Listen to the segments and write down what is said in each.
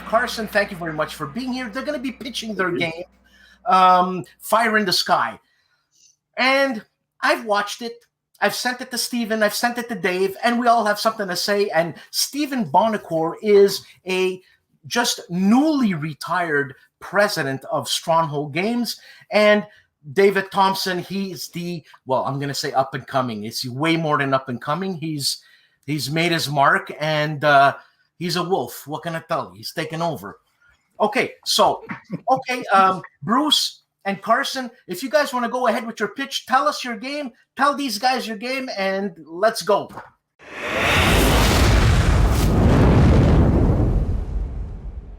Carson, thank you very much for being here. They're going to be pitching their game, Fire in the Sky. And I've watched it. I've sent it to Steven. I've sent it to Dave. And we all have something to say. And Steven Bonacore is a just newly retired president of Stronghold Games. And David Thompson, he's the, well, I'm going to say up and coming. It's way more than up and coming. He's made his mark, and he's a wolf. What can I tell you? He's taken over. Okay, so, Bruce and Carson, if you guys want to go ahead with your pitch, tell us your game, tell these guys your game, and let's go.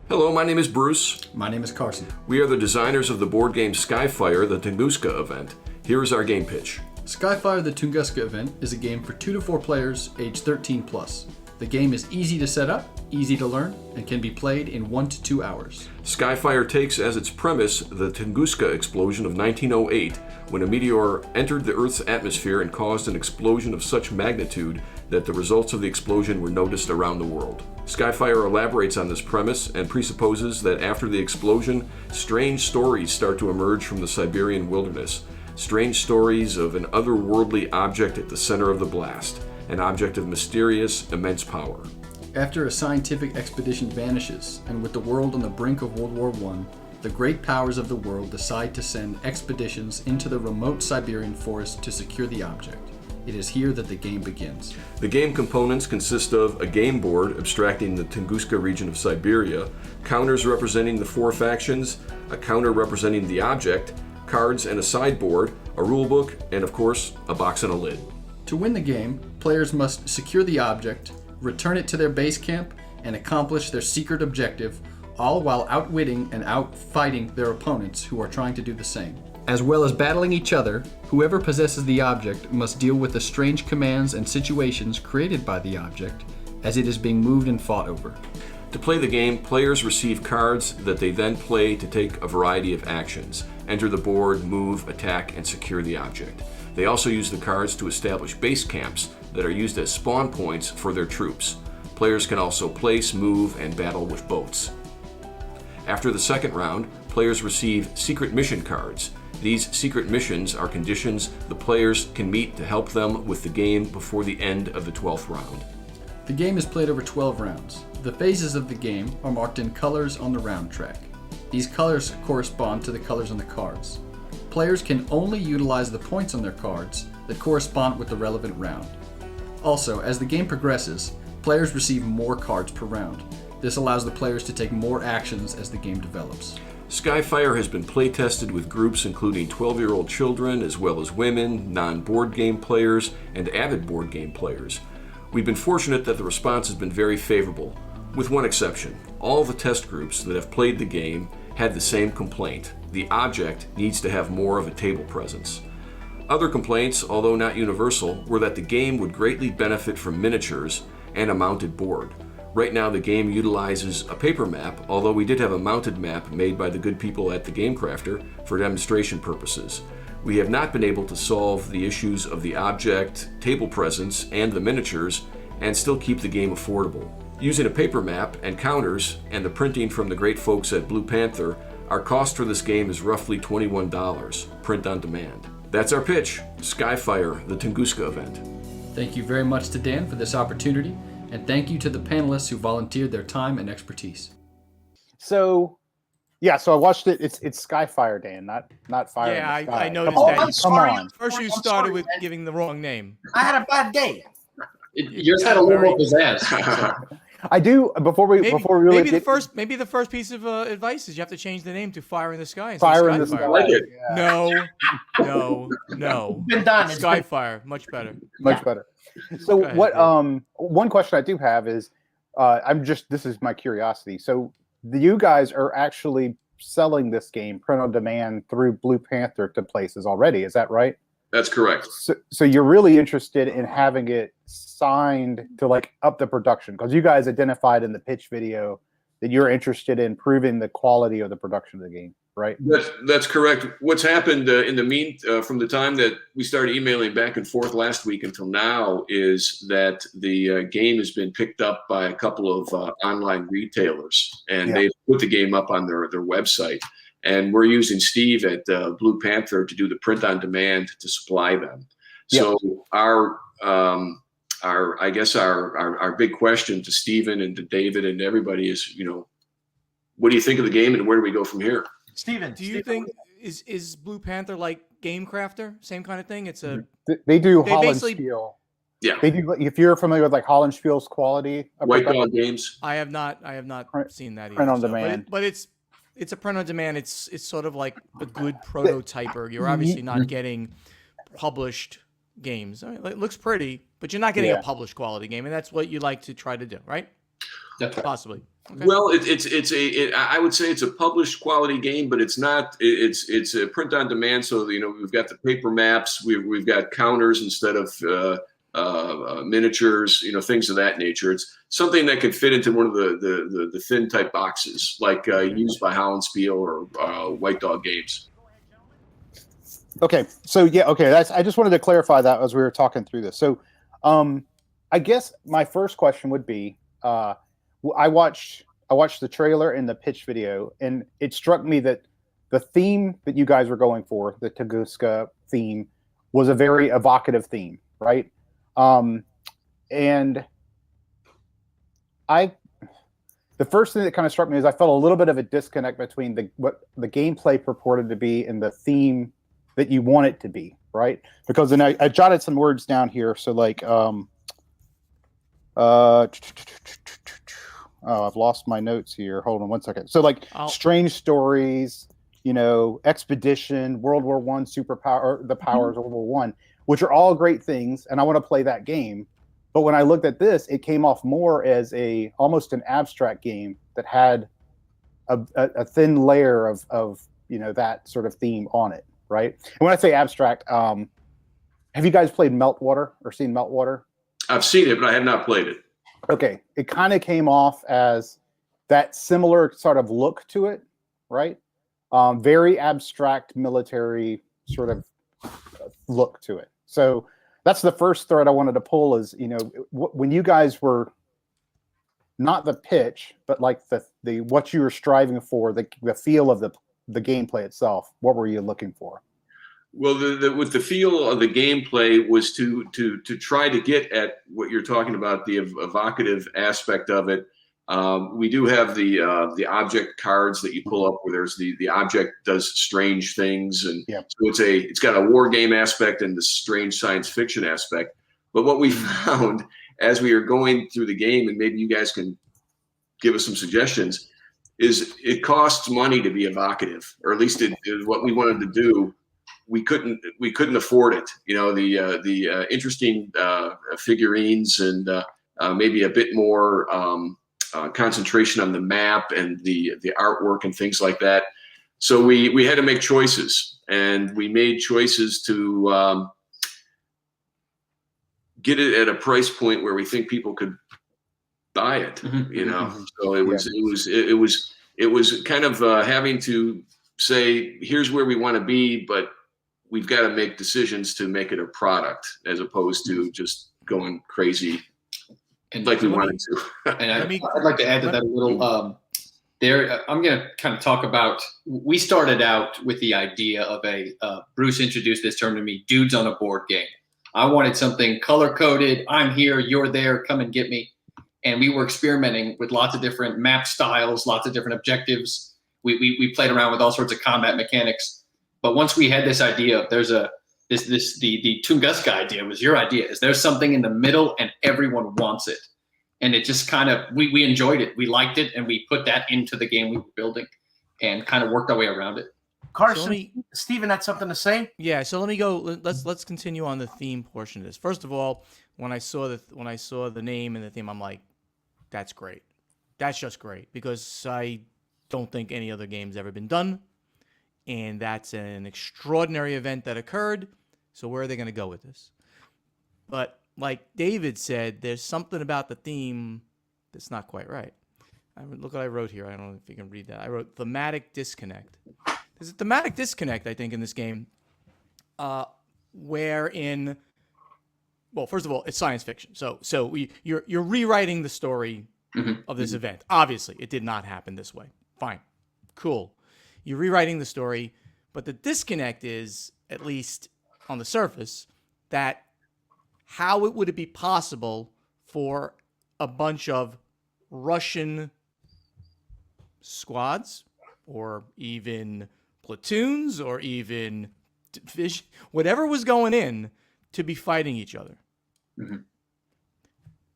Hello, my name is Bruce. My name is Carson. We are the designers of the board game Skyfire, the Tunguska event. Here is our game pitch. Skyfire, the Tunguska event is a game for 2 to 4 players, age 13 plus. The game is easy to set up, easy to learn, and can be played in 1 to 2 hours. Skyfire takes as its premise the Tunguska explosion of 1908, when a meteor entered the Earth's atmosphere and caused an explosion of such magnitude that the results of the explosion were noticed around the world. Skyfire elaborates on this premise and presupposes that after the explosion, strange stories start to emerge from the Siberian wilderness. Strange stories of an otherworldly object at the center of the blast, an object of mysterious, immense power. After a scientific expedition vanishes, and with the world on the brink of World War I, the great powers of the world decide to send expeditions into the remote Siberian forest to secure the object. It is here that the game begins. The game components consist of a game board abstracting the Tunguska region of Siberia, counters representing the 4 factions, a counter representing the object, cards and a sideboard, a rulebook, and of course, a box and a lid. To win the game, players must secure the object, return it to their base camp, and accomplish their secret objective, all while outwitting and outfighting their opponents who are trying to do the same. As well as battling each other, whoever possesses the object must deal with the strange commands and situations created by the object as it is being moved and fought over. To play the game, players receive cards that they then play to take a variety of actions: enter the board, move, attack, and secure the object. They also use the cards to establish base camps that are used as spawn points for their troops. Players can also place, move, and battle with boats. After the second round, players receive secret mission cards. These secret missions are conditions the players can meet to help them with the game before the end of the 12th round. The game is played over 12 rounds. The phases of the game are marked in colors on the round track. These colors correspond to the colors on the cards. Players can only utilize the points on their cards that correspond with the relevant round. Also, as the game progresses, players receive more cards per round. This allows the players to take more actions as the game develops. Skyfire has been play-tested with groups including 12-year-old children, as well as women, non-board game players, and avid board game players. We've been fortunate that the response has been very favorable, with one exception. All the test groups that have played the game had the same complaint: the object needs to have more of a table presence. Other complaints, although not universal, were that the game would greatly benefit from miniatures and a mounted board. Right now the game utilizes a paper map, although we did have a mounted map made by the good people at the Game Crafter for demonstration purposes. We have not been able to solve the issues of the object, table presence, and the miniatures, and still keep the game affordable. Using a paper map and counters and the printing from the great folks at Blue Panther, our cost for this game is roughly $21, print on demand. That's our pitch, Skyfire, the Tunguska event. Thank you very much to Dan for this opportunity, and thank you to the panelists who volunteered their time and expertise. So, yeah, so I watched it. It's Skyfire, Dan, not Fire. Yeah, in the Sky. I noticed Oh, that. I'm sorry. on. First, you started with giving the wrong name. I had a bad day. Yours had a little more pizzazz. I do before we really Maybe get the first piece of advice is you have to change the name to Fire in the Sky. Fire in the Sky. I like it. Yeah. No. Been done. It's been- Skyfire, much better. Much better. So Go ahead, what? Dave. One question I do have is, this is my curiosity. So you guys are actually selling this game print on demand through Blue Panther to places already. Is that right? That's correct. So you're really interested in having it signed to like up the production, because you guys identified in the pitch video that you're interested in proving the quality of the production of the game, right? That's correct. What's happened in the from the time that we started emailing back and forth last week until now is that the game has been picked up by a couple of online retailers, and they've put the game up on their website. And we're using Steve at Blue Panther to do the print on demand to supply them. So our big question to Steven and to David and everybody is, what do you think of the game and where do we go from here? Steven, do you think is Blue Panther like Game Crafter? Same kind of thing? It's a they do HOLLANDSPIELE. Yeah. They do, if you're familiar with like HOLLANDSPIELE's quality. White Dog Games. I have not seen that either. Print on demand. But it's a print on demand. It's sort of like a good prototyper. You're obviously not getting published games. I mean, it looks pretty, but you're not getting a published quality game, and that's what you like to try to do, right? Possibly. Okay. Well, I would say it's a published quality game, but it's not. It's a print on demand. So we've got the paper maps. We've got counters instead of miniatures. Things of that nature. It's something that could fit into one of the thin type boxes, like used by HOLLANDSPIELE or White Dog Games. Okay, so I just wanted to clarify that as we were talking through this. So, I guess my first question would be, I watched the trailer and the pitch video, and it struck me that the theme that you guys were going for, the Tunguska theme, was a very evocative theme, right? And the first thing that kind of struck me is I felt a little bit of a disconnect between what the gameplay purported to be and the theme that you want it to be, right? Because then I jotted some words down here. So like, I've lost my notes here. Hold on one second. So like strange stories, expedition, World War I, superpower, the powers of World War I, which are all great things. And I want to play that game. But when I looked at this, it came off more as almost an abstract game that had a thin layer of that sort of theme on it, right? And when I say abstract, have you guys played Meltwater or seen Meltwater? I've seen it, but I have not played it. Okay, it kind of came off as that similar sort of look to it, right? Very abstract military sort of look to it. So that's the first thread I wanted to pull is, when you guys were not the pitch, but like the what you were striving for, the feel of the gameplay itself, what were you looking for? Well, with the feel of the gameplay was to try to get at what you're talking about, the evocative aspect of it. We do have the object cards that you pull up, where there's the object does strange things, and so it's got a war game aspect and the strange science fiction aspect. But what we found as we were going through the game, and maybe you guys can give us some suggestions, is it costs money to be evocative, or at least what we wanted to do. We couldn't afford it. The interesting figurines and maybe a bit more concentration on the map and the artwork and things like that. So we had to make choices, and we made choices to get it at a price point where we think people could buy it. So it was kind of having to say, here's where we want to be, but we've got to make decisions to make it a product as opposed to just going crazy like we wanted to. And I'd like to add to that a little. I'm going to kind of talk about, we started out with the idea of Bruce introduced this term to me, dudes on a board game. I wanted something color-coded. I'm here, you're there, come and get me. And we were experimenting with lots of different map styles, lots of different objectives. We played around with all sorts of combat mechanics. But once we had this idea of the Tunguska idea was your idea, is there's something in the middle and everyone wants it. And it just kind of, we enjoyed it. We liked it, and we put that into the game we were building and kind of worked our way around it. Carson, Steven had something to say? Yeah, so let me go. Let's continue on the theme portion of this. First of all, when I saw the name and the theme, I'm like, that's great. That's just great, because I don't think any other game's ever been done. And that's an extraordinary event that occurred. So where are they going to go with this? But like David said, there's something about the theme that's not quite right. Look what I wrote here. I don't know if you can read that. I wrote thematic disconnect. There's a thematic disconnect, I think, in this game, wherein, well, first of all, it's science fiction. So you're rewriting the story of this event. Obviously, it did not happen this way. Fine, cool. You're rewriting the story, but the disconnect is, at least on the surface, that how would it be possible for a bunch of Russian squads or even platoons or even division, whatever was going in, to be fighting each other?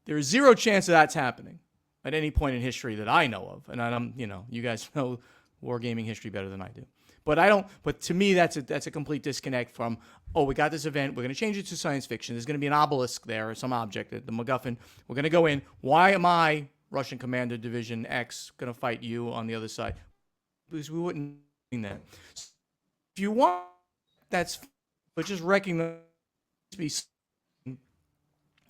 There is zero chance of that's happening at any point in history that I know of. And I'm, you guys know wargaming history better than I do. But I don't. But to me, that's a complete disconnect from, oh, we got this event, we're going to change it to science fiction. There's going to be an obelisk there or some object, the MacGuffin. We're going to go in. Why am I, Russian Commander Division X, going to fight you on the other side? Because we wouldn't do that. If you want, but just recognize.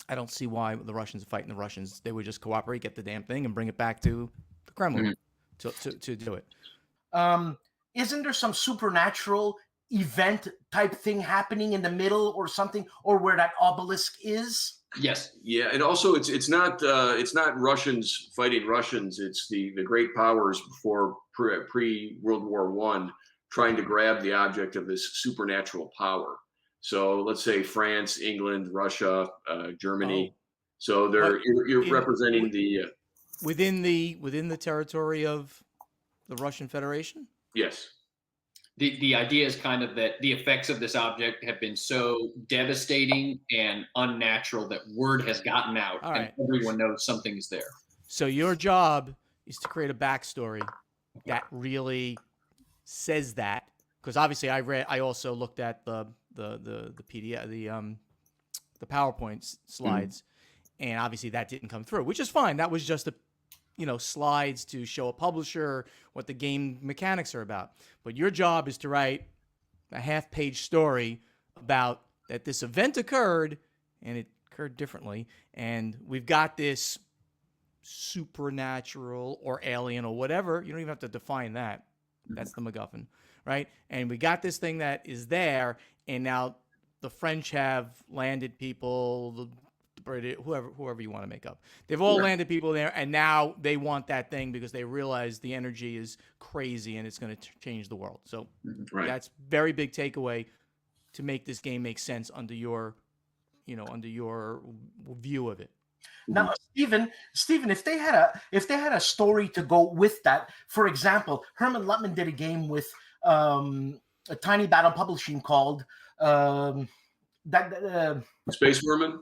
I don't see why the Russians are fighting the Russians. They would just cooperate, get the damn thing, and bring it back to the Kremlin to do it. Isn't there some supernatural event type thing happening in the middle or something, or where that obelisk is? Yes. Yeah, and also it's not Russians fighting Russians. It's the great powers before pre World War I trying to grab the object of this supernatural power. So let's say France, England, Russia, Germany. So you're representing the within the territory of the Russian Federation. Yes. The idea is kind of that the effects of this object have been so devastating and unnatural that word has gotten out and everyone knows something is there. So your job is to create a backstory that really says that, because obviously I also looked at the PDF, the PowerPoint slides, and obviously that didn't come through, which is fine. That was just slides to show a publisher what the game mechanics are about. But your job is to write a half-page story about that this event occurred, and it occurred differently, and we've got this supernatural or alien or whatever. You don't even have to define that. That's the MacGuffin, right? And we got this thing that is there, and now the French have landed people, the British, whoever you want to make up. They've all landed people there, and now they want that thing because they realize the energy is crazy and it's going to change the world. So that's very big takeaway to make this game make sense under your view of it. Now, Stephen, if they had a story to go with that, for example, Herman Luttman did a game with a Tiny Battle Publishing called Space Merman.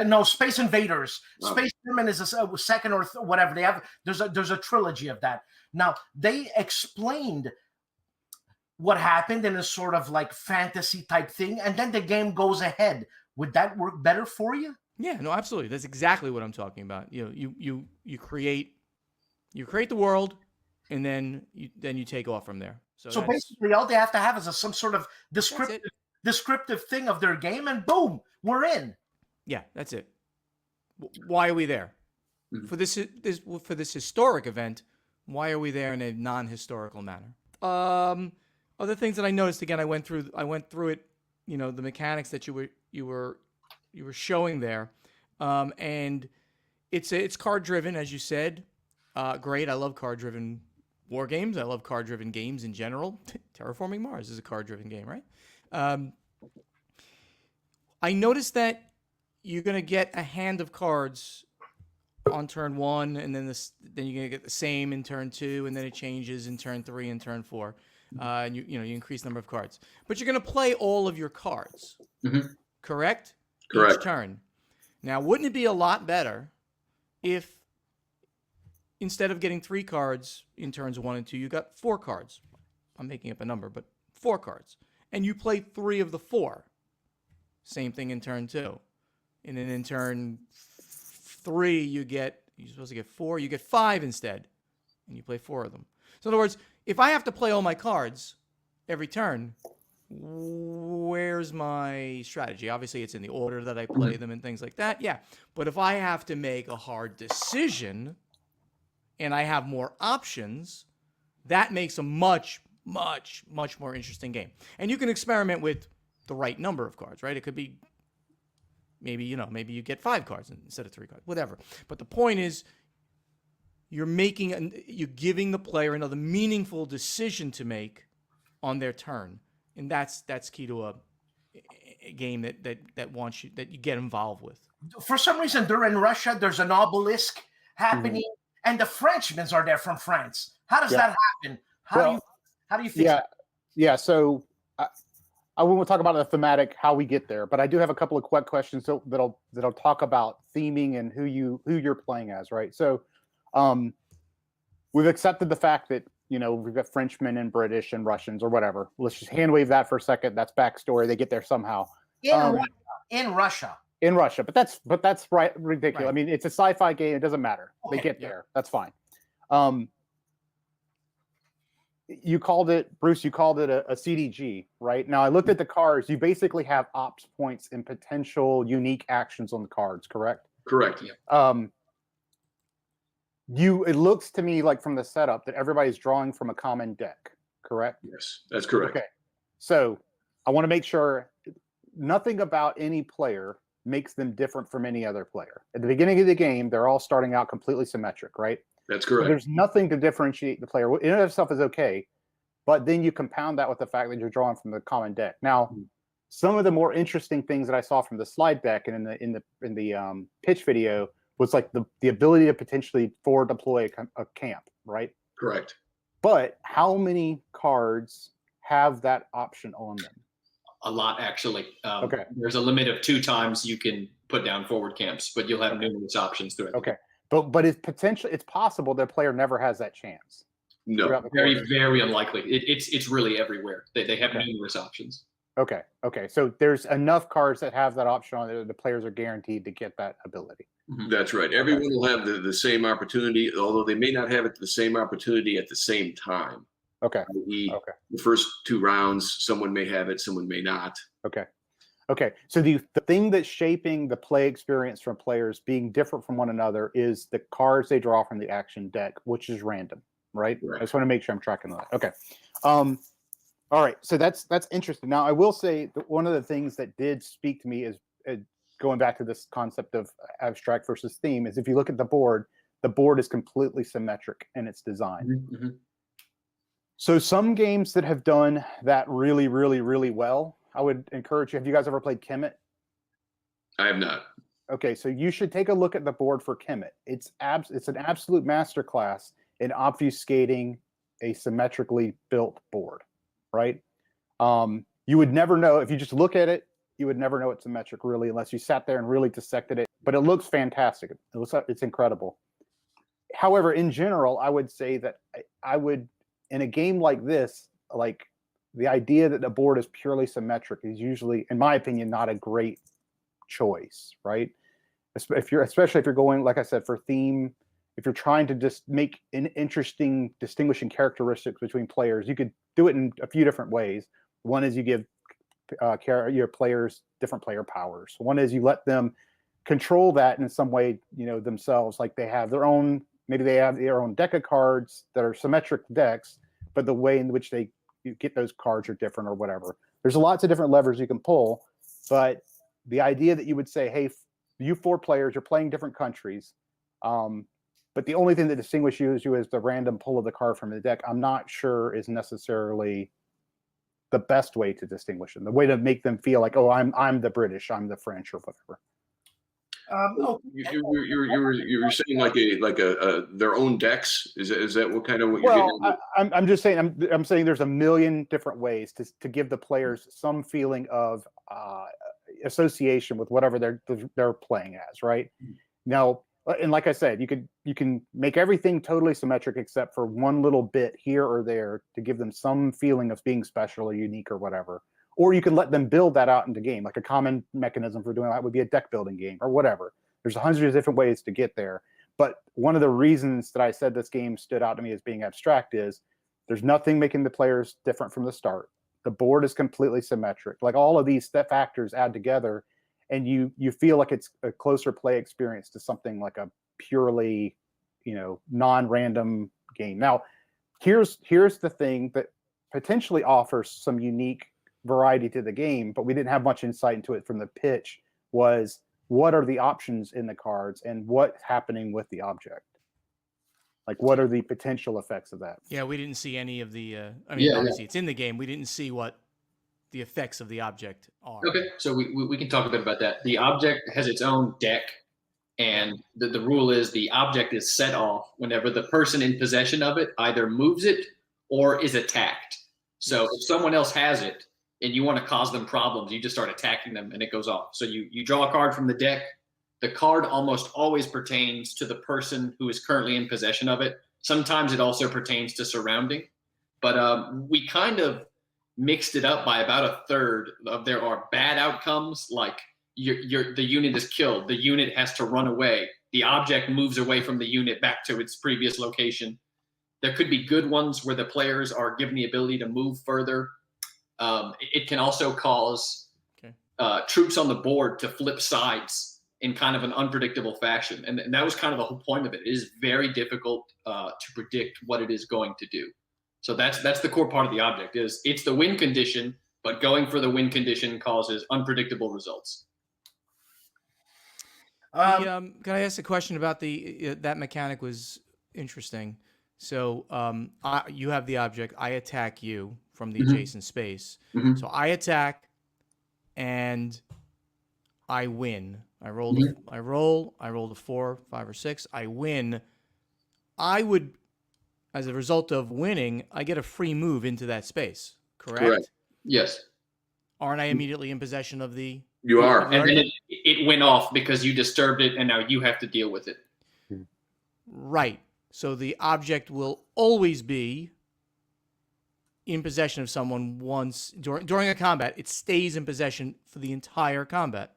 No, Space Invaders. Oh. Space Merman is a second or whatever. They have there's a trilogy of that. Now they explained what happened in a sort of like fantasy type thing, and then the game goes ahead. Would that work better for you? Yeah, no, absolutely. That's exactly what I'm talking about. You create the world, and then you take off from there. So basically, all they have to have is some sort of descriptive thing of their game, and boom, we're in. Yeah, that's it. Why are we there? For this historic event, why are we there in a non-historical manner? Other things that I noticed, again, I went through it, the mechanics that you were showing there. And it's card driven, as you said. Great. I love card driven war games. I love card driven games in general. Terraforming Mars is a card driven game, right? I noticed that you're going to get a hand of cards on turn 1, and then you're going to get the same in turn 2, and then it changes in turn 3 and turn 4. And you increase the number of cards. But you're going to play all of your cards. Correct? Correct. Each turn. Now, wouldn't it be a lot better if instead of getting 3 cards in turns 1 and 2, you got 4 cards? I'm making up a number, but 4 cards. And you play 3 of the 4. Same thing in turn 2. And then in turn 3, you're supposed to get 4, you get 5 instead. And you play 4 of them. So in other words, if I have to play all my cards every turn, where's my strategy? Obviously, it's in the order that I play them and things like that. Yeah. But if I have to make a hard decision and I have more options, that makes a much, much, much more interesting game. And you can experiment with the right number of cards, right? It could be maybe you get 5 cards instead of 3 cards, whatever. But the point is, you're giving the player another meaningful decision to make on their turn. And that's key to a game that wants you, that you get involved with. For some reason, they're in Russia. There's an obelisk happening, and the Frenchmen are there from France. How does that happen? How do you fix that? Yeah. So I won't talk about the thematic how we get there, but I do have a couple of quick questions that'll talk about theming and who you're playing as, right? So we've accepted the fact that we've got Frenchmen and British and Russians or whatever. Let's just hand wave that for a second. That's backstory. They get there somehow. In Russia. In Russia, but that's right ridiculous. Right. I mean, it's a sci-fi game. It doesn't matter. Okay, they get there. That's fine. You called it, Bruce. You called it a CDG, right? Now I looked at the cards. You basically have ops points and potential unique actions on the cards. Correct. Correct. Yeah. It looks to me like from the setup that everybody's drawing from a common deck, correct? Yes, that's correct. Okay. So I want to make sure nothing about any player makes them different from any other player. At the beginning of the game, they're all starting out completely symmetric, right? That's correct. So there's nothing to differentiate the player. In and of itself is okay, but then you compound that with the fact that you're drawing from the common deck. Now, some of the more interesting things that I saw from the slide deck and in the pitch video was like the ability to potentially forward deploy a camp, right? Correct. But how many cards have that option on them? A lot, actually. Okay. There's a limit of 2 times you can put down forward camps, but you'll have numerous options throughout. Okay. But it's possible the player never has that chance. No. Very, very unlikely. It's really everywhere. They have numerous options. Okay. So there's enough cards that have that option on it. The players are guaranteed to get that ability. That's right. Everyone will have the same opportunity, although they may not have the same opportunity at the same time. Okay. The first 2 rounds, someone may have it, someone may not. Okay. So the thing that's shaping the play experience from players being different from one another is the cards they draw from the action deck, which is random, right? I just want to make sure I'm tracking that. Okay. All right. So that's interesting. Now, I will say that one of the things that did speak to me is going back to this concept of abstract versus theme is if you look at the board is completely symmetric in its design. Mm-hmm. So some games that have done that really, really, really well, I would encourage you. Have you guys ever played Kemet? I have not. Okay, so you should take a look at the board for Kemet. It's an absolute masterclass in obfuscating a symmetrically built board, right? You would never know if you just look at it. You would never know it's symmetric really unless you sat there and really dissected it. But it looks fantastic. It's incredible. However, in general, I would say that I would, in a game like this, like the idea that the board is purely symmetric is usually, in my opinion, not a great choice, right? Especially if you're going, like I said, for theme. If you're trying to just make an interesting distinguishing characteristics between players, you could do it in a few different ways. One is you give your players different player powers. One is you let them control that in some way, themselves, like they have their own, maybe they have their own deck of cards that are symmetric decks, but the way in which you get those cards are different or whatever. There's lots of different levers you can pull, but the idea that you would say, hey, you 4 players, you're playing different countries, but the only thing that distinguishes you is the random pull of the card from the deck, I'm not sure is necessarily the best way to distinguish them. The way to make them feel like, oh, I'm the British, I'm the French, or whatever. You're saying like their own decks? Is that what kind of what you're well, getting? I'm just saying I'm saying there's a million different ways to give the players some feeling of association with whatever they're playing as, right? Now, and like I said, you can make everything totally symmetric except for one little bit here or there to give them some feeling of being special or unique or whatever. Or you can let them build that out into game. Like a common mechanism for doing that would be a deck building game or whatever. There's hundreds of different ways to get there. But one of the reasons that I said this game stood out to me as being abstract is there's nothing making the players different from the start. The board is completely symmetric. Like all of these factors add together, and you feel like it's a closer play experience to something like a purely, non-random game. Now, here's the thing that potentially offers some unique variety to the game, but we didn't have much insight into it from the pitch, was what are the options in the cards and what's happening with the object? Like, what are the potential effects of that? Yeah, we didn't see any of the, obviously it's in the game. We didn't see what the effects of the object are. Okay, so we can talk a bit about that. The object has its own deck, and the rule is the object is set off whenever the person in possession of it either moves it or is attacked. So if someone else has it and you want to cause them problems, you just start attacking them and it goes off. So you draw a card from the deck. The card almost always pertains to the person who is currently in possession of it. Sometimes it also pertains to surrounding. But we kind of mixed it up by about a third of there are bad outcomes, like the unit is killed. The unit has to run away. The object moves away from the unit back to its previous location. There could be good ones where the players are given the ability to move further. It can also cause troops on the board to flip sides in kind of an unpredictable fashion. And that was kind of the whole point of it. It is very difficult to predict what it is going to do. So that's the core part of the object. Is it's the win condition, but going for the win condition causes unpredictable results. Can I ask a question about that mechanic? Was interesting. So you have the object. I attack you from the adjacent space. So I attack, and I win. I rolled a 4, 5, or 6. I win. I would, as a result of winning, I get a free move into that space. Correct? Yes. Aren't I immediately in possession of the? You are. And then it went off because you disturbed it, and now you have to deal with it. Right. So the object will always be in possession of someone once during a combat. It stays in possession for the entire combat.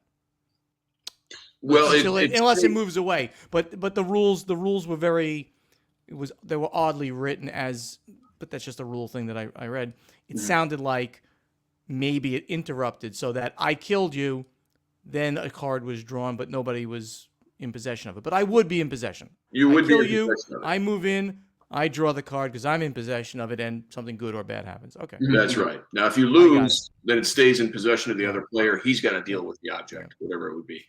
Well, unless it moves away. But the rules were they were oddly written as, but that's just a rule thing that I read. It sounded like maybe it interrupted so that I killed you, then a card was drawn, but nobody was in possession of it. But I would be in possession. You would I kill be in you, possession of it. I move in, I draw the card because I'm in possession of it, and something good or bad happens. Okay. That's right. Now, if you lose, then it stays in possession of the other player. He's got to deal with the object, whatever it would be.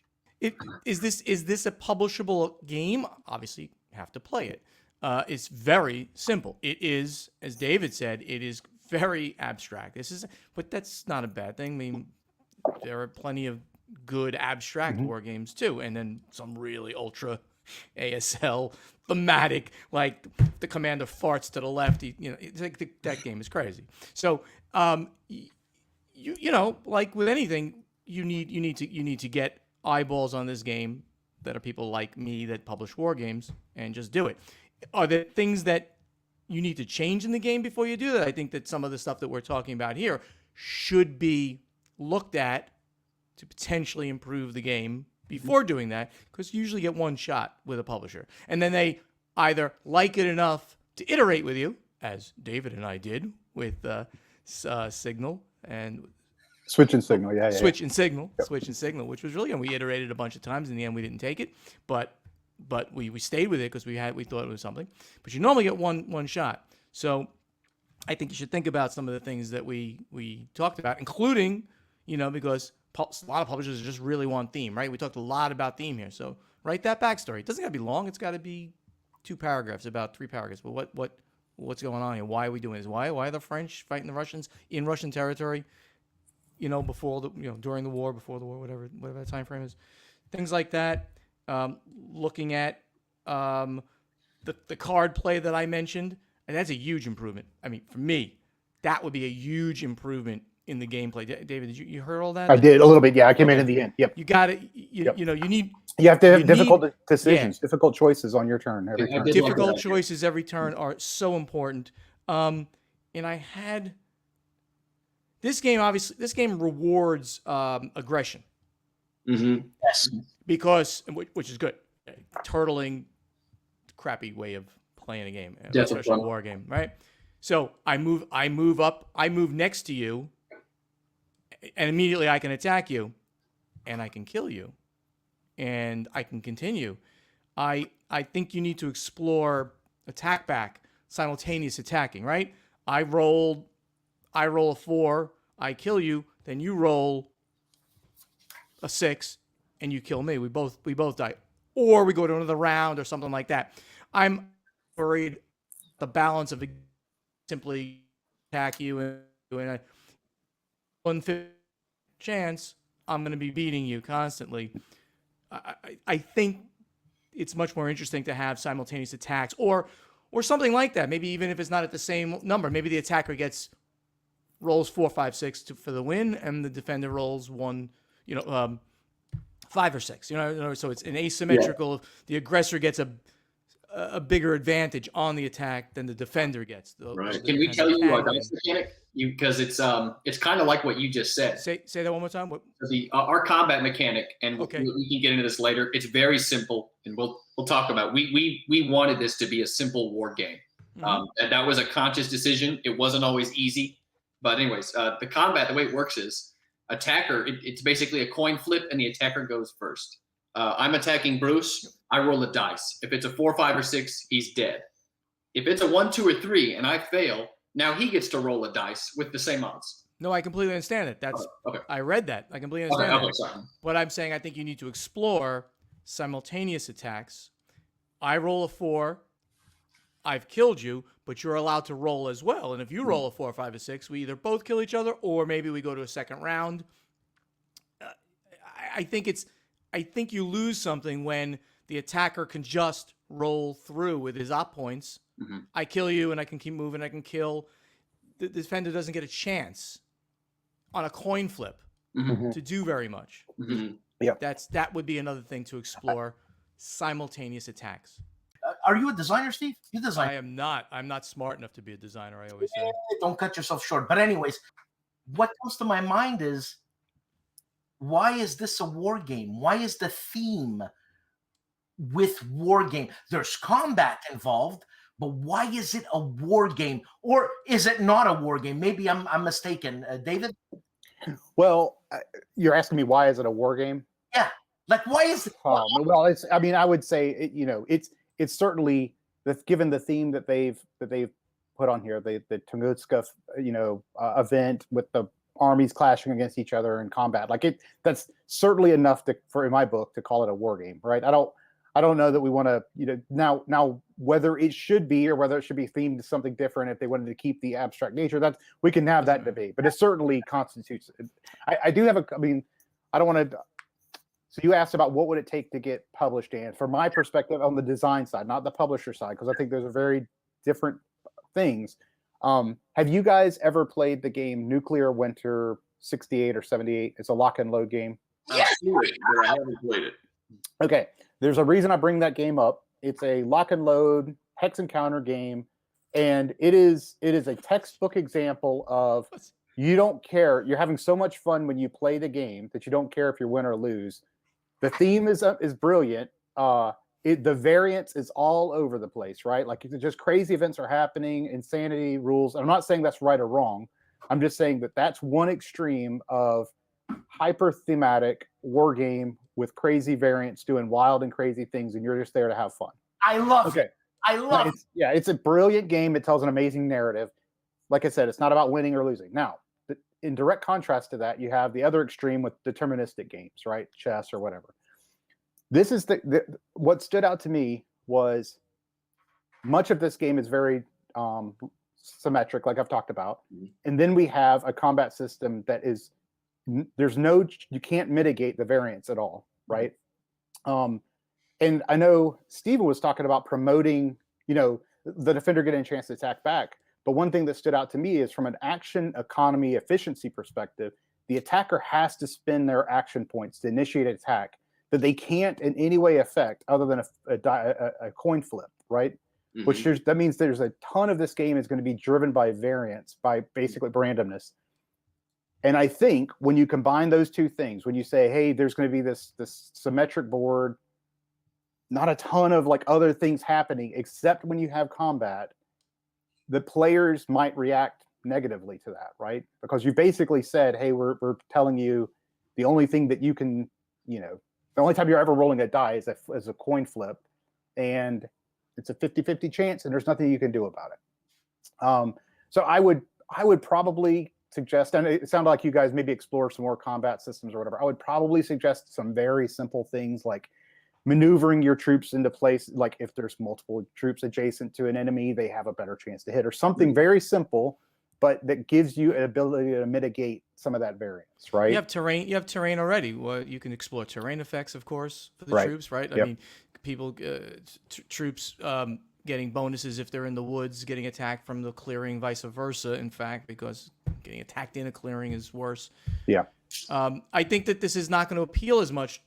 Is this a publishable game? Obviously, you have to play it. It's very simple. It is, as David said, it is very abstract. But that's not a bad thing. I mean, there are plenty of good abstract war games too, and then some really ultra ASL thematic, like the commander farts to the left. It's like that game is crazy. So, like with anything, you need to get eyeballs on this game that are people like me that publish war games and just do it. Are there things that you need to change in the game before you do that? I think that some of the stuff that we're talking about here should be looked at to potentially improve the game before doing that, because you usually get one shot with a publisher. And then they either like it enough to iterate with you, as David and I did with Signal and Switch and Signal, yeah. Switch and Signal, which was really good. We iterated a bunch of times. In the end, we didn't take it, but we stayed with it because we thought it was something. But you normally get one shot. So I think you should think about some of the things that we talked about, including, because a lot of publishers just really want theme, right? We talked a lot about theme here. So write that backstory. It doesn't got to be long. It's got to be 2 paragraphs, about 3 paragraphs. But what's going on here? Why are we doing this? Why are the French fighting the Russians in Russian territory? Before during the war, before the war, whatever that time frame is, things like that. Looking at the card play that I mentioned, and that's a huge improvement. I mean, for me, that would be a huge improvement in the gameplay. David, did you heard all that? I did a little bit. Yeah, I came in the end. Yep. You got it. You have to have difficult decisions, difficult choices on your turn every turn. Difficult choices every turn are so important. And I had this game. Obviously, this game rewards aggression. Mm-hmm. Yes. Because, which is good. Turtling crappy way of playing a game, Definitely. especially a war game, right? So I move up, I move next to you, and immediately I can attack you, and I can kill you, and I can continue. I think you need to explore attack back, simultaneous attacking, right? I roll a 4, I kill you, then you roll a 6, and you kill me. We both die, or we go to another round or something like that. I'm worried the balance of simply attack you and a 1/5 chance I'm going to be beating you constantly. I think it's much more interesting to have simultaneous attacks or something like that. Maybe even if it's not at the same number, maybe the attacker rolls 4, 5, 6 for the win, and the defender rolls 1, 5 or 6. So it's an asymmetrical. The aggressor gets a bigger advantage on the attack than the defender gets. Right. Can we tell you our dice mechanic? Because it's kind of like what you just said. Say that one more time. What? Our combat mechanic, and okay. we can get into this later. It's very simple, and we'll talk about it. We wanted this to be a simple war game, and that was a conscious decision. It wasn't always easy, but anyways, the combat, the way it works is attacker. It's basically a coin flip, and the attacker goes first. I'm attacking Bruce. I roll a dice. If it's a 4, 5, or 6, he's dead. If it's a 1, 2, or 3, and I fail, now he gets to roll a dice with the same odds. No, I completely understand it. That's okay. I read that. I completely understand that. Sorry. But I'm saying I think you need to explore simultaneous attacks. I roll a 4, I've killed you, but you're allowed to roll as well. And if you roll a 4, 5, or 6, we either both kill each other, or maybe we go to a second round. I think you lose something when the attacker can just roll through with his op points. I kill you, and I can keep moving. I can kill. The defender doesn't get a chance on a coin flip to do very much. Yeah, that would be another thing to explore: simultaneous attacks. Are you a designer, Steve? You design. I am not. I'm not smart enough to be a designer. I always say. Don't cut yourself short. But anyways, what comes to my mind is, why is this a war game? Why is the theme with war game? There's combat involved, but why is it a war game? Or is it not a war game? Maybe I'm mistaken. David? Well, you're asking me why is it a war game? Yeah. Like, why is it? Well, I would say, it's certainly, given the theme that they've put on here, the Tunguska, event with the armies clashing against each other in combat. That's certainly enough for in my book to call it a war game, right? I don't know that we want to, now whether it should be or whether it should be themed to something different. If they wanted to keep the abstract nature, we can have that debate. But it certainly constitutes. I do have I don't want to. So you asked about what would it take to get published, Dan. From my perspective, on the design side, not the publisher side, because I think those are very different things. Have you guys ever played the game Nuclear Winter 68 or 78? It's a lock and load game. Yes. I haven't played it. Okay. There's a reason I bring that game up. It's a lock and load hex encounter game, and it is a textbook example of you don't care. You're having so much fun when you play the game that you don't care if you win or lose. The theme is brilliant. The variance is all over the place, right? Like, just crazy events are happening, insanity rules. I'm not saying that's right or wrong. I'm just saying that that's one extreme of hyper thematic war game with crazy variants doing wild and crazy things, and you're just there to have fun. I love it. I love it. Yeah, it's a brilliant game. It tells an amazing narrative. Like I said, it's not about winning or losing. Now, in direct contrast to that, you have the other extreme with deterministic games, right? Chess or whatever. This is what stood out to me was much of this game is very symmetric, like I've talked about. And then we have a combat system that is, you can't mitigate the variance at all, right? And I know Steven was talking about promoting, the defender getting a chance to attack back. But one thing that stood out to me is from an action economy efficiency perspective, the attacker has to spend their action points to initiate an attack that they can't in any way affect other than a coin flip, right? Mm-hmm. That means there's a ton of this game is going to be driven by variance, by basically randomness. And I think when you combine those two things, when you say, hey, there's going to be this symmetric board, not a ton of like other things happening, except when you have combat, the players might react negatively to that, right? Because you basically said, hey, we're telling you the only thing that you can, the only time you're ever rolling a die is a coin flip, and it's a 50-50 chance, and there's nothing you can do about it. So I would probably suggest, and it sounded like you guys maybe explore some more combat systems or whatever. I would probably suggest some very simple things like maneuvering your troops into place. Like if there's multiple troops adjacent to an enemy, they have a better chance to hit, or something very simple, but that gives you an ability to mitigate some of that variance, right? You have terrain already. Well, you can explore terrain effects, of course, for the troops, right? Yep. I mean, people, troops getting bonuses if they're in the woods, getting attacked from the clearing, vice versa, in fact, because getting attacked in a clearing is worse. Yeah. I think that this is not going to appeal as much.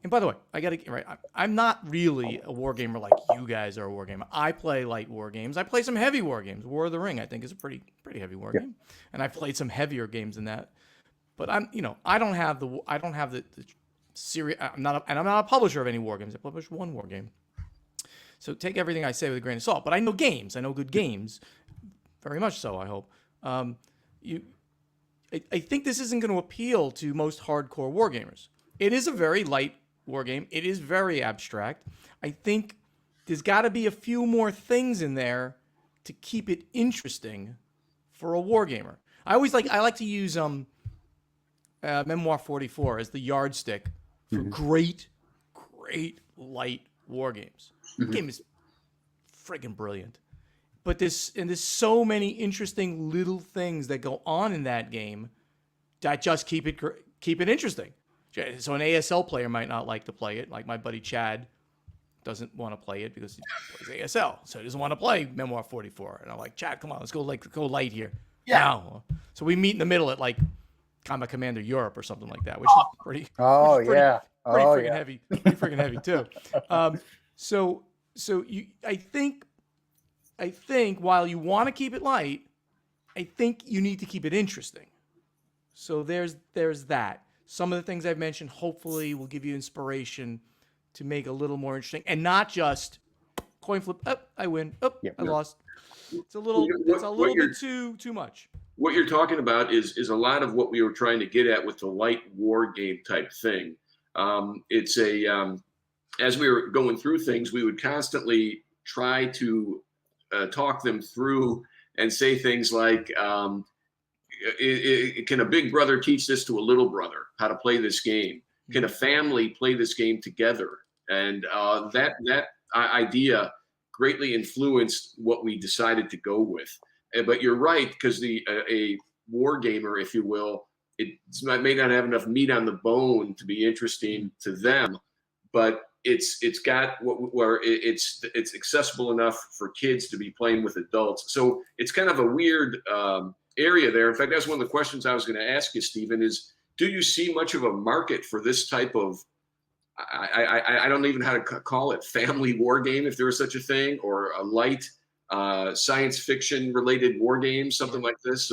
And by the way, I got to get right. I'm not really a war gamer like you guys are a war gamer. I play light war games. I play some heavy war games. War of the Ring, I think, is a pretty heavy war game, and I've played some heavier games than that. But I don't have the series. I'm not a publisher of any war games. I publish one war game. So take everything I say with a grain of salt. But I know games. I know good games, very much so. I hope. I think this isn't going to appeal to most hardcore war gamers. It is a very light war game. It is very abstract. I think there's got to be a few more things in there to keep it interesting for a war gamer. I like to use Memoir 44 as the yardstick for great light war games. The game is friggin' brilliant. But there's so many interesting little things that go on in that game that just keep it interesting. So an ASL player might not like to play it. Like my buddy Chad doesn't want to play it because he plays ASL, so he doesn't want to play Memoir 44. And I'm like, Chad, come on, let's go light here. Yeah. Now. So we meet in the middle at like Combat Commander Europe or something like that, which is pretty. Pretty friggin' heavy. Pretty friggin' heavy too. I think while you want to keep it light, I think you need to keep it interesting. So there's that. Some of the things I've mentioned hopefully will give you inspiration to make a little more interesting, and not just coin flip. Oh, I win. Oh, I lost. It's a little bit too much. What you're talking about is a lot of what we were trying to get at with the light war game type thing. It's as we were going through things, we would constantly try to talk them through and say things like, can a big brother teach this to a little brother, how to play this game? Can a family play this game together? And that idea greatly influenced what we decided to go with. But you're right, because a war gamer, if you will, it may not have enough meat on the bone to be interesting to them, but it's got where it's accessible enough for kids to be playing with adults. So it's kind of a weird area there. In fact, that's one of the questions I was going to ask you, Stephen, is do you see much of a market for this type of, I don't even know how to call it, family war game, if there was such a thing, or a light science fiction related war game, something like this?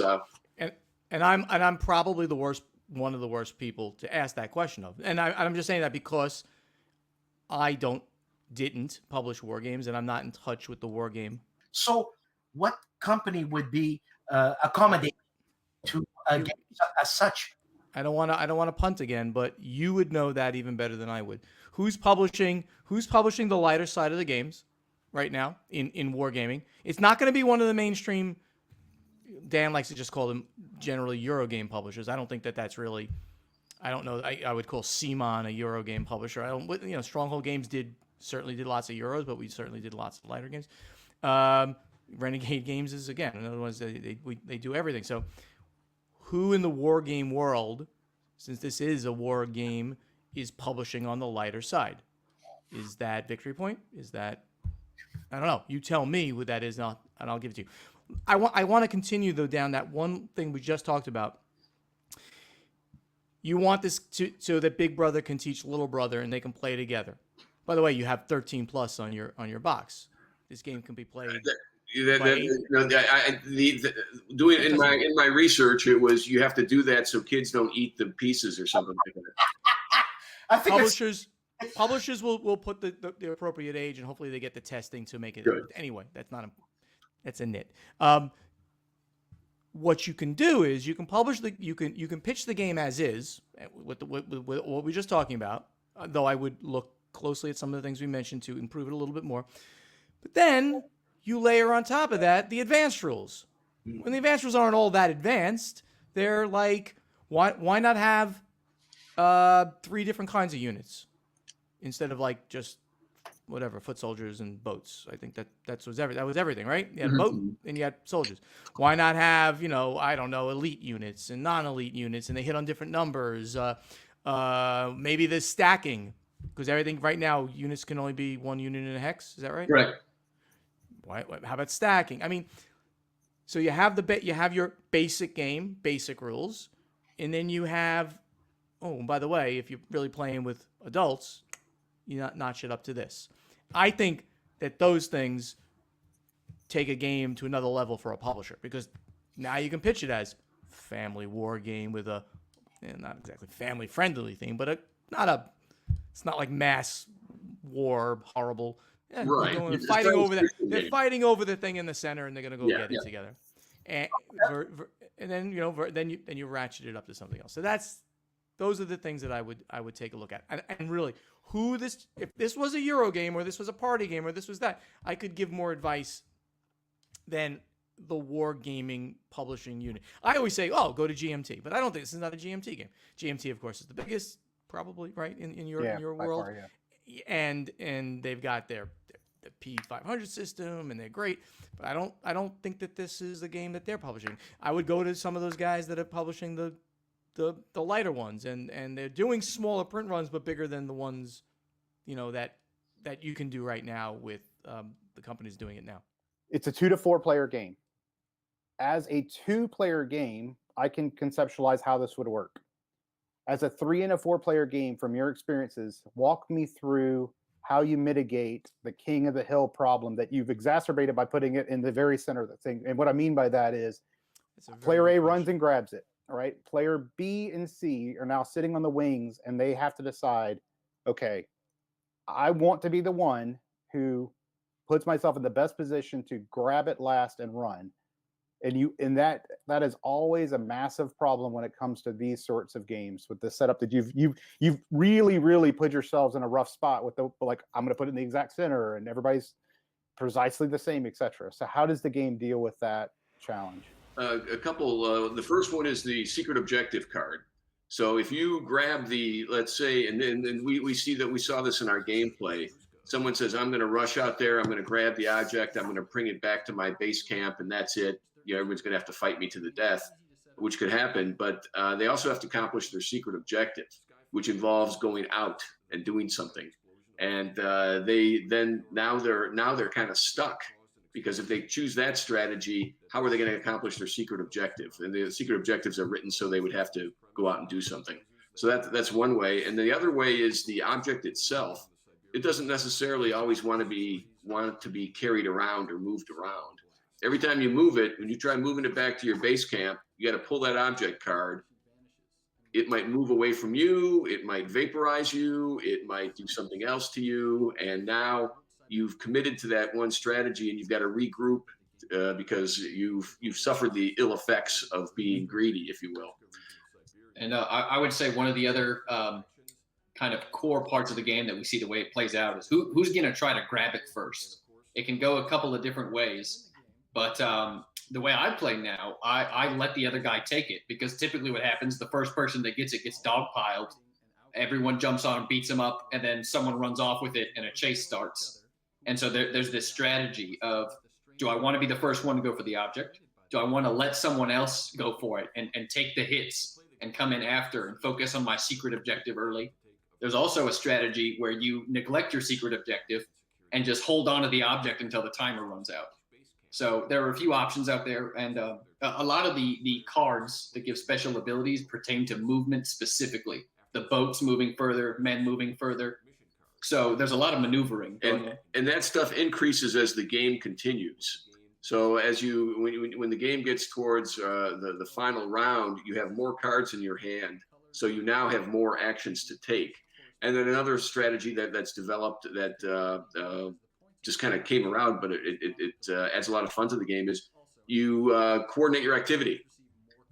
And I'm probably one of the worst people to ask that question of. And I'm just saying that because I didn't publish war games, and I'm not in touch with the war game. So what company would be accommodating to a game as such? I don't want to punt again, but you would know that even better than I would. Who's publishing the lighter side of the games right now in wargaming? It's not going to be one of the mainstream. Dan likes to just call them generally Eurogame publishers. I don't think that's really. I don't know. I would call Simon a Eurogame publisher. Stronghold Games certainly did lots of Euros, but we certainly did lots of lighter games. Renegade Games is, again, another one. They do everything. So who in the war game world, since this is a war game, is publishing on the lighter side? Is that Victory Point? Is that, I don't know. You tell me what that is, and I'll give it to you. I want to continue, though, down that one thing we just talked about. You want this so that big brother can teach little brother and they can play together. By the way, you have 13 plus on your box. This game can be played. Doing in my research, it was you have to do that so kids don't eat the pieces or something like that. I think publishers publishers will put the appropriate age, and hopefully they get the testing to make it. Good. Anyway, that's a nit. What you can do is you can pitch the game as is with what we're just talking about. Though I would look closely at some of the things we mentioned to improve it a little bit more. But then you layer on top of that the advanced rules. When the advanced rules aren't all that advanced, they're like, why not have 3 different kinds of units instead of like just whatever, foot soldiers and boats. I think that was everything, right? You had a boat and you had soldiers. Why not have, I don't know, elite units and non-elite units, and they hit on different numbers? Maybe there's stacking, because everything right now, units can only be 1 unit in a hex. Is that right? Correct. How about stacking? I mean, so you have you have your basic game, basic rules, and then you have, and by the way, if you're really playing with adults, you notch it up to this. I think that those things take a game to another level for a publisher, because now you can pitch it as family war game with a not exactly family friendly theme, but it's not like mass war, horrible. Yeah, Right. They're fighting over that. They're fighting over the thing in the center, and they're gonna go get it together. And then then you ratchet it up to something else. So those are the things that I would take a look at. And really, if this was a Euro game, or this was a party game, or this was that, I could give more advice than the wargaming publishing unit. I always say, go to GMT, but I don't think this is not a GMT game. GMT, of course, is the biggest, probably, right, in your world. Far, yeah. And they've got their P500 system, and they're great. But I don't think that this is the game that they're publishing. I would go to some of those guys that are publishing the lighter ones, and they're doing smaller print runs, but bigger than the ones, that you can do right now with the companies doing it now. It's a 2 to 4 player game. As a 2-player game, I can conceptualize how this would work. As a 3 and a 4 player game, from your experiences, walk me through how you mitigate the king of the hill problem that you've exacerbated by putting it in the very center of the thing. And what I mean by that is, player A runs and grabs it. All right. Player B and C are now sitting on the wings, and they have to decide, okay, I want to be the one who puts myself in the best position to grab it last and run. And that is always a massive problem when it comes to these sorts of games, with the setup that you've really put yourselves in a rough spot with I'm going to put it in the exact center, and everybody's precisely the same, etc. So how does the game deal with that challenge? A couple. The first one is the secret objective card. So if you grab let's say, and then we saw this in our gameplay. Someone says, I'm going to rush out there. I'm going to grab the object. I'm going to bring it back to my base camp, and that's it. Everyone's going to have to fight me to the death, which could happen. But they also have to accomplish their secret objective, which involves going out and doing something. And now they're kind of stuck, because if they choose that strategy, how are they going to accomplish their secret objective? And the secret objectives are written so they would have to go out and do something. So that's one way. And the other way is the object itself. It doesn't necessarily always want to be carried around or moved around. Every time you move it, when you try moving it back to your base camp, you got to pull that object card. It might move away from you. It might vaporize you. It might do something else to you. And now you've committed to that one strategy, and you've got to regroup because you've suffered the ill effects of being greedy, if you will. And I would say one of the other kind of core parts of the game that we see the way it plays out is who's going to try to grab it first. It can go a couple of different ways, but the way I play now, I let the other guy take it, because typically what happens, the first person that gets it gets dogpiled. Everyone jumps on him, beats him up, and then someone runs off with it, and a chase starts. And so there's this strategy of, do I want to be the first one to go for the object? Do I want to let someone else go for it and take the hits and come in after and focus on my secret objective early? There's also a strategy where you neglect your secret objective and just hold on to the object until the timer runs out. So there are a few options out there, and a lot of the cards that give special abilities pertain to movement specifically. The boats moving further, men moving further. So there's a lot of maneuvering. And that stuff increases as the game continues. So when the game gets towards the final round, you have more cards in your hand. So you now have more actions to take. And then another strategy that's developed that just kind of came around, but it adds a lot of fun to the game is you coordinate your activity.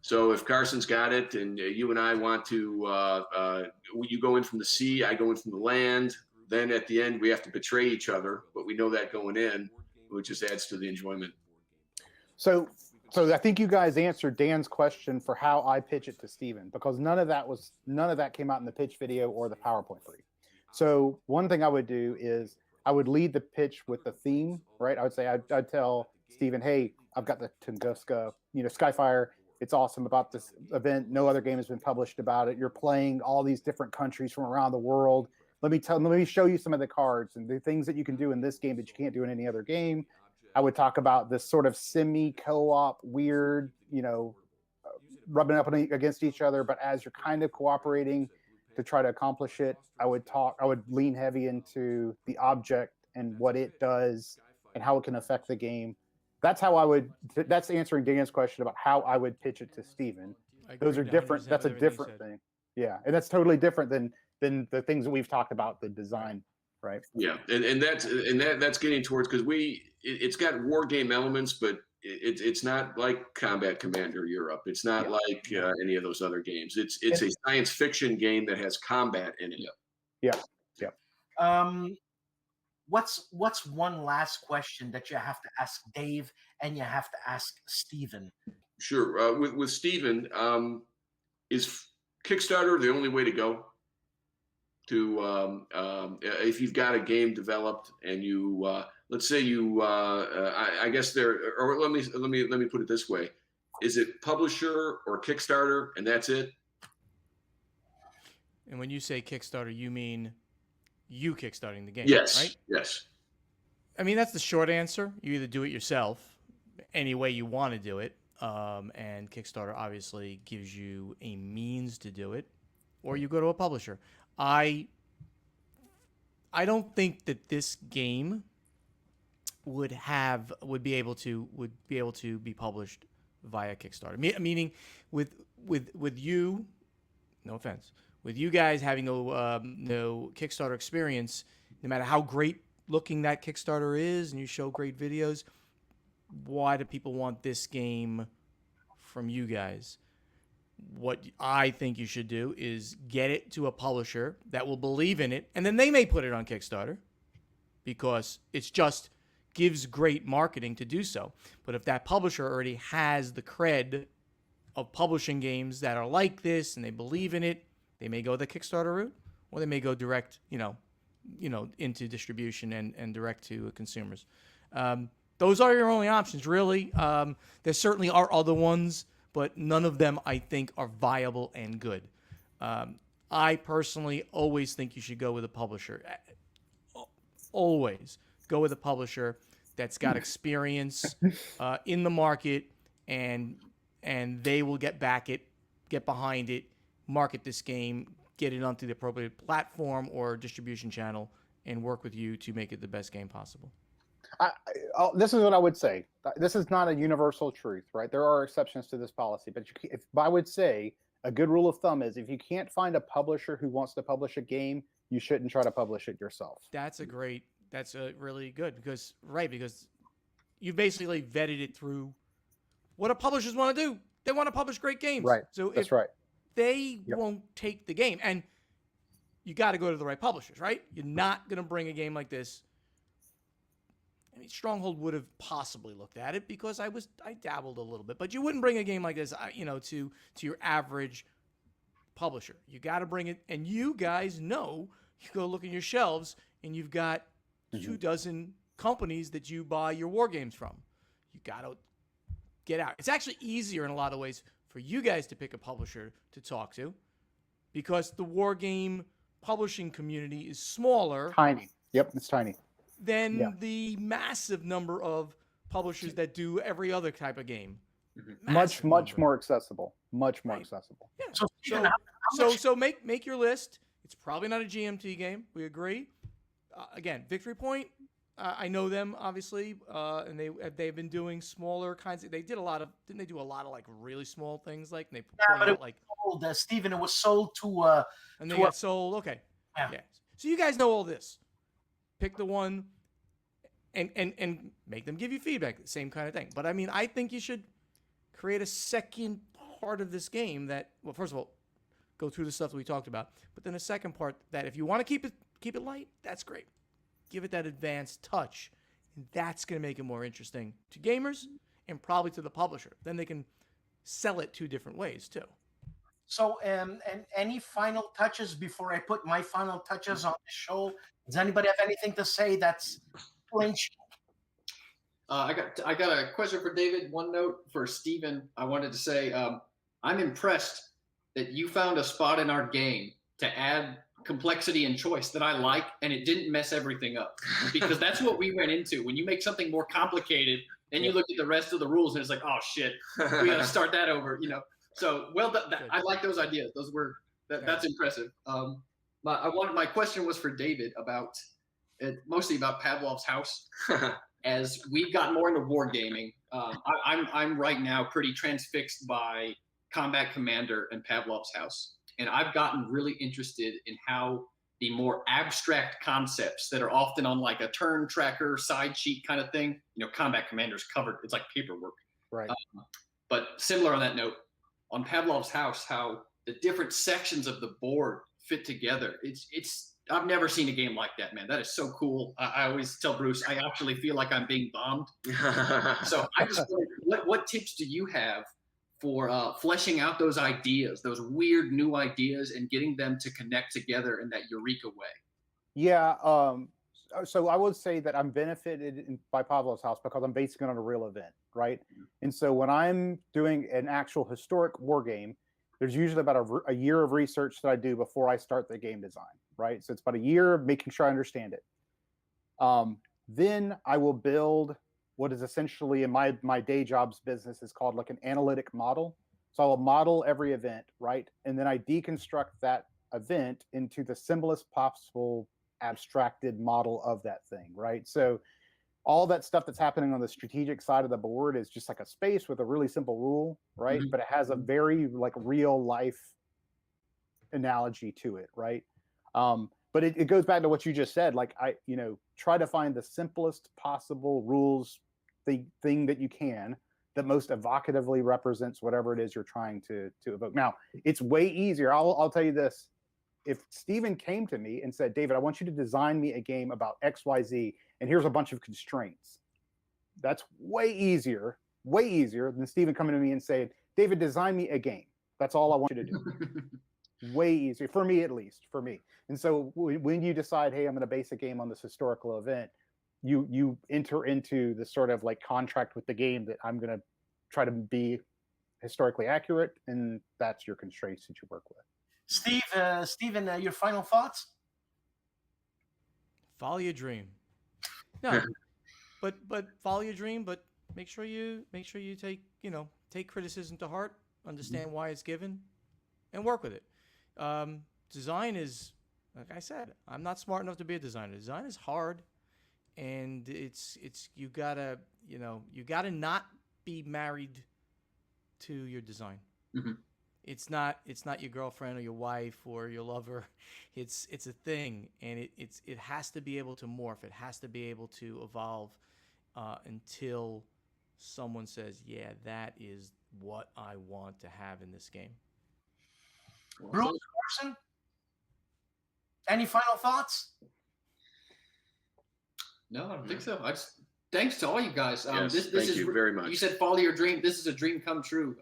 So if Carson's got it and you and I want to, you go in from the sea, I go in from the land, then at the end we have to betray each other, but we know that going in, which just adds to the enjoyment. So I think you guys answered Dan's question for how I pitch it to Steven, because none of that came out in the pitch video or the PowerPoint for you. So one thing I would do is I would lead the pitch with the theme, right? I would say I'd tell Steven, hey, I've got the Tunguska, Skyfire. It's awesome about this event. No other game has been published about it. You're playing all these different countries from around the world. Let me show you some of the cards and the things that you can do in this game that you can't do in any other game. I would talk about this sort of semi-co-op, weird, rubbing up against each other, but as you're kind of cooperating to try to accomplish it, I would lean heavy into the object and what it does and how it can affect the game. That's answering Dan's question about how I would pitch it to Steven. Those are different. That's a different thing. Yeah. And that's totally different than the things that we've talked about, the design, right? Yeah. And that's getting towards, because it's got war game elements, but it's not like Combat Commander Europe. It's not like any of those other games. It's a science fiction game that has combat in it. Yeah. What's one last question that you have to ask Dave and you have to ask Steven? Sure. With Steven, is Kickstarter the only way to go? If you've got a game developed and you let's say you I guess let me put it this way: is it publisher or Kickstarter and that's it? And when you say Kickstarter, you mean you kickstarting the game? Yes. Right? Yes. I mean, that's the short answer. You either do it yourself any way you want to do it, and Kickstarter obviously gives you a means to do it, or you go to a publisher. I don't think that this game would be able to be published via Kickstarter. Meaning, with you, no offense, with you guys having no Kickstarter experience, no matter how great looking that Kickstarter is, and you show great videos, why do people want this game from you guys? What I think you should do is get it to a publisher that will believe in it, and then they may put it on Kickstarter because it's just gives great marketing to do so. But if that publisher already has the cred of publishing games that are like this and they believe in it, they may go the Kickstarter route, or they may go direct, into distribution and direct to consumers. Those are your only options, really. There certainly are other ones, but none of them, I think, are viable and good. I personally always think you should go with a publisher. Always go with a publisher that's got experience in the market, and they will get behind it, market this game, get it onto the appropriate platform or distribution channel, and work with you to make it the best game possible. This is what I would say. This is not a universal truth, right? There are exceptions to this policy, but I would say a good rule of thumb is if you can't find a publisher who wants to publish a game, you shouldn't try to publish it yourself. That's really good because you basically vetted it through what a publishers want to do. They want to publish great games. Right. So that's right. They won't take the game, and you got to go to the right publishers, right? You're not going to bring a game like this. I mean, Stronghold would have possibly looked at it because I dabbled a little bit, but you wouldn't bring a game like this, to your average publisher. You got to bring it, and you guys know, you go look in your shelves, and you've got 24 companies that you buy your war games from. You got to get out. It's actually easier in a lot of ways for you guys to pick a publisher to talk to because the war game publishing community is smaller. Tiny. Yep, it's tiny. Than the massive number of publishers that do every other type of game. Much more accessible. Much more accessible. Yeah. So make your list. It's probably not a GMT game. We agree. Again, Victory Point. I know them obviously, and they've been doing smaller kinds. They did a lot of. Didn't they do a lot of like really small things? Like they but it was sold, Steven. It was sold to. And they got sold. Okay. Yeah. So you guys know all this. Pick the one and make them give you feedback. Same kind of thing. But I mean, I think you should create a second part of this game that, well, first of all, go through the stuff that we talked about. But then a second part that if you want to keep it light, that's great. Give it that advanced touch. And that's going to make it more interesting to gamers and probably to the publisher. Then they can sell it two different ways too. So, and any final touches before I put my final touches on the show? Does anybody have anything to say that's clinching? I got a question for David. One note for Steven. I wanted to say I'm impressed that you found a spot in our game to add complexity and choice that I like, and it didn't mess everything up. Because that's what we ran into. When you make something more complicated, then you look at the rest of the rules, and it's like, oh shit, we got to start that over. So well, I like those ideas. Those were that's impressive. My question was for David about mostly about Pavlov's house. As we've gotten more into wargaming, I'm right now pretty transfixed by Combat Commander and Pavlov's house, and I've gotten really interested in how the more abstract concepts that are often on like a turn tracker side sheet kind of thing. Combat Commander's covered; it's like paperwork. Right. But similar on that note, on Pavlov's house, how the different sections of the board fit together. It's I've never seen a game like that, man. That is so cool. I always tell Bruce, I actually feel like I'm being bombed. So I just wondered, what tips do you have for fleshing out those ideas, those weird new ideas, and getting them to connect together in that eureka way? Yeah. So I would say that I'm benefited by Pavlov's house because I'm basing it on a real event, right? And so when I'm doing an actual historic war game, there's usually about a year of research that I do before I start the game design, right? So it's about a year of making sure I understand it. Then I will build what is essentially in my day job's business is called like an analytic model. So I will model every event, right? And then I deconstruct that event into the simplest possible abstracted model of that thing, right? So all that stuff that's happening on the strategic side of the board is just like a space with a really simple rule, right? Mm-hmm. But it has a very like real life analogy to it, right? But it goes back to what you just said. Like try to find the simplest possible rules thing that you can that most evocatively represents whatever it is you're trying to evoke. Now, it's way easier. I'll tell you this. If Steven came to me and said, David, I want you to design me a game about XYZ, and here's a bunch of constraints. That's way easier than Steven coming to me and saying, David, design me a game. That's all I want you to do. Way easier, for me at least, for me. And so when you decide, hey, I'm going to base a game on this historical event, you enter into this sort of like contract with the game that I'm going to try to be historically accurate, and that's your constraints that you work with. Steven, your final thoughts? Follow your dream. No, but follow your dream. But make sure you take criticism to heart, understand why it's given, and work with it. Design is, like I said, I'm not smart enough to be a designer. Design is hard, and it's you gotta not be married to your design. Mm-hmm. It's not your girlfriend or your wife or your lover. It's a thing, and it has to be able to morph. It has to be able to evolve until someone says, "Yeah, that is what I want to have in this game." Bruce Carson, any final thoughts? No, I don't think so. Thanks to all you guys. Yes, this thank is you very much. You said follow your dream. This is a dream come true.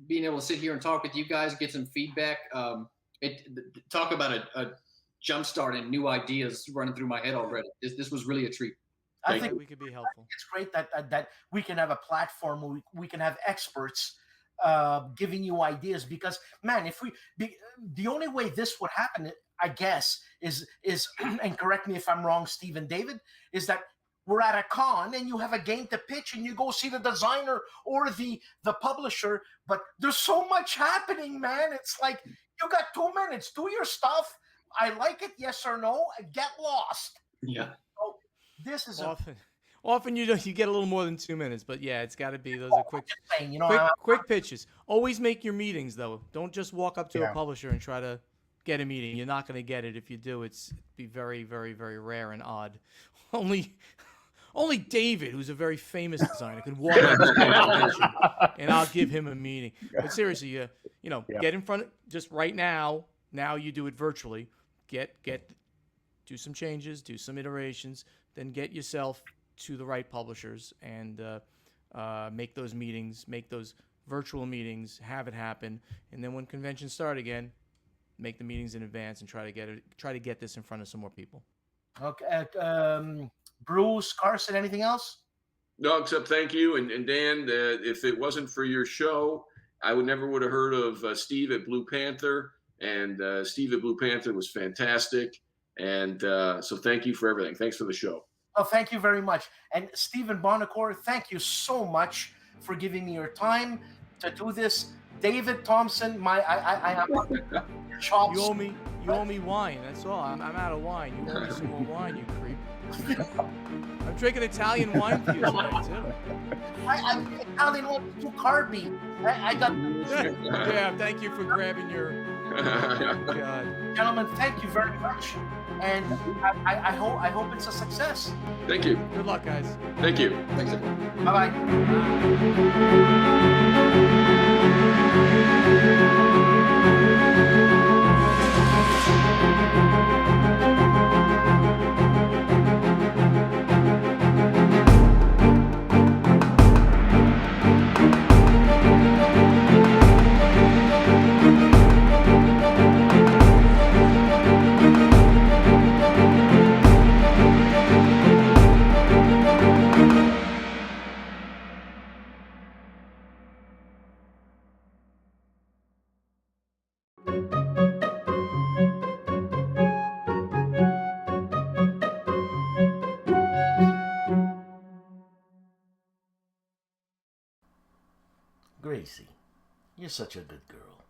Being able to sit here and talk with you guys, get some feedback. Talk about a jumpstart and new ideas running through my head already. This was really a treat. I think we could be helpful. It's great that we can have a platform where we can have experts giving you ideas, because man, the only way this would happen, I guess, is and correct me if I'm wrong, Steve and David, is that we're at a con and you have a game to pitch and you go see the designer or the publisher, but there's so much happening, man. It's like, you got 2 minutes, do your stuff. I like it, yes or no, get lost. Yeah. So this is often you get a little more than 2 minutes, but yeah, it's got to be those are quick quick pitches. Always make your meetings though. Don't just walk up to a publisher and try to get a meeting. You're not going to get it. If you do, it'd be very, very, very rare and odd. Only David, who's a very famous designer, can walk up to convention, and I'll give him a meeting. But seriously, get in front of, just right now. Now you do it virtually. Do some changes, do some iterations, then get yourself to the right publishers and make those meetings, make those virtual meetings, have it happen, and then when conventions start again, make the meetings in advance and try to get this in front of some more people. Okay. Bruce, Carson, anything else? No, except thank you. And Dan, if it wasn't for your show, I would have heard of Steve at Blue Panther. And Steve at Blue Panther was fantastic. And so thank you for everything. Thanks for the show. Oh, thank you very much. And Stephen Bonacore, thank you so much for giving me your time to do this. David Thompson, I have chops. You owe me wine. That's all. I'm out of wine. You owe me some more wine, you creep. I'm drinking Italian wine for you tonight too. Italian wine is too carby. I got. Yeah, thank you for grabbing your. God. Gentlemen, thank you very much, and I hope it's a success. Thank you. Good luck, guys. Thank you. Thanks. Bye bye. Gracie, you're such a good girl.